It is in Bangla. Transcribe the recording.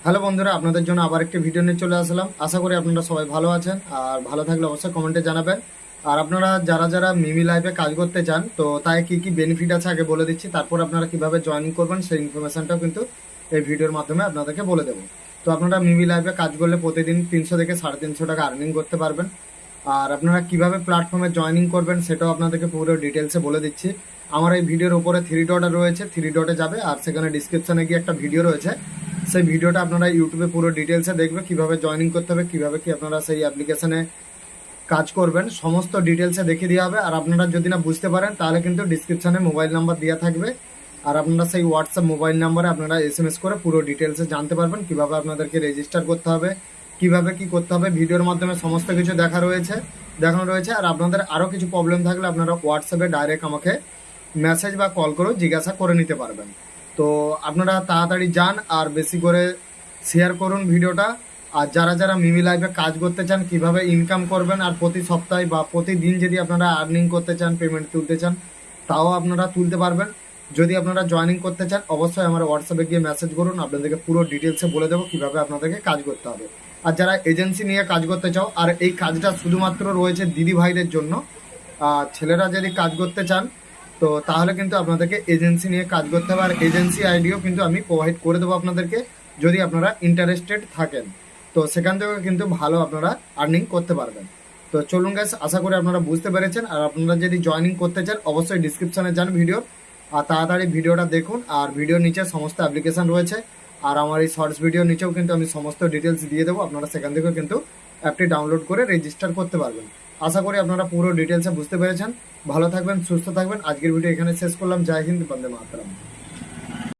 হ্যালো বন্ধুরা, আপনাদের জন্য আবার একটি ভিডিও নিয়ে চলে আসলাম। আশা করি আপনারা সবাই ভালো আছেন, আর ভালো থাকলে অবশ্যই কমেন্টে জানাবেন। আর আপনারা যারা যারা মিমি লাইফে কাজ করতে চান, তো তাই কি কি বেনিফিট আছে আগে বলে দিচ্ছি, তারপর আপনারা কিভাবে জয়েন করবেন সেই ইনফরমেশনটাও কিন্তু এই ভিডিওর মাধ্যমে আপনাদেরকে বলে দেবো। তো আপনারা মিমি লাইফে কাজ করলে প্রতিদিন 300 থেকে 350 টাকা আর্নিং করতে পারবেন। আর আপনারা কিভাবে প্ল্যাটফর্মে জয়েনিং করবেন সেটাও আপনাদেরকে পুরো ডিটেলসে বলে দিচ্ছি। আমার এই ভিডিওর উপরে 3 ডট রয়েছে, 3 ডটে যাবে, আর সেখানে ডিসক্রিপশনে গিয়ে একটা ভিডিও রয়েছে। সেই ভিডিওটা আপনারা ইউটিউবে পুরো ডিটেলসে দেখবে, কিভাবে জয়েনিং করতে হবে, কিভাবে কি আপনারা সেই অ্যাপ্লিকেশনে কাজ করবেন, সমস্ত ডিটেলসে দেখিয়ে দেওয়া হবে। আর আপনারা যদি না বুঝতে পারেন তাহলে কিন্তু ডিসক্রিপশনে মোবাইল নাম্বার দেওয়া থাকবে, আর আপনারা সেই হোয়াটসঅ্যাপ মোবাইল নাম্বারে আপনারা SMS করে পুরো ডিটেলসে জানতে পারবেন কিভাবে আপনাদেরকে রেজিস্টার করতে হবে, কিভাবে কি করতে হবে। ভিডিওর মাধ্যমে সমস্ত কিছু দেখানো রয়েছে। আর আপনাদের আরও কিছু প্রবলেম থাকলে আপনারা হোয়াটসঅ্যাপে ডাইরেক্ট আমাকে মেসেজ বা কল করে জিজ্ঞাসা করে নিতে পারবেন। তো আপনারা তাড়াতাড়ি যান আর বেশি করে শেয়ার করুন ভিডিওটা। আর যারা যারা মিমি লাইফে কাজ করতে চান, কিভাবে ইনকাম করবেন, আর প্রতি সপ্তাহে বা প্রতিদিন যদি আপনারা আর্নিং করতে চান, পেমেন্ট তুলতে চান, তাও আপনারা তুলতে পারবেন। যদি আপনারা জয়েনিং করতে চান অবশ্যই আমার হোয়াটসঅ্যাপে গিয়ে মেসেজ করুন, আপনাদেরকে পুরো ডিটেলসে বলে দেবো কীভাবে আপনাদেরকে কাজ করতে হবে। আর যারা এজেন্সি নিয়ে কাজ করতে চাও, আর এই কাজটা শুধুমাত্র রয়েছে দিদি ভাইদের জন্য, ছেলেরা যদি কাজ করতে চান তো তাহলে কিন্তু আপনাদেরকে এজেন্সি নিয়ে কাজ করতে হবে। আর এজেন্সি আইডিও কিন্তু আমি প্রোভাইড করে দেবো আপনাদেরকে, যদি আপনারা ইন্টারেস্টেড থাকেন। তো সেখান থেকে কিন্তু ভালো আপনারা আর্নিং করতে পারবেন। তো চলুন গাইস, আশা করি আপনারা বুঝতে পেরেছেন। আর আপনারা যদি জয়েনিং করতে চান অবশ্যই ডিসক্রিপশনে যান ভিডিওর, আর তাড়াতাড়ি ভিডিওটা দেখুন। আর ভিডিওর নিচে সমস্ত অ্যাপ্লিকেশন রয়েছে, আর আমার এই শর্টস ভিডিওর নিচেও কিন্তু আমি সমস্ত ডিটেলস দিয়ে দেবো। আপনারা সেখান থেকেও কিন্তু অ্যাপটি ডাউনলোড করে রেজিস্টার করতে পারবেন। আশা করি আপনারা পুরো ডিটেলসে বুঝতে পেরেছেন। ভালো থাকবেন, সুস্থ থাকবেন। আজকের ভিডিও এখানে শেষ করলাম। জয় হিন্দ, বন্দে মাতরম।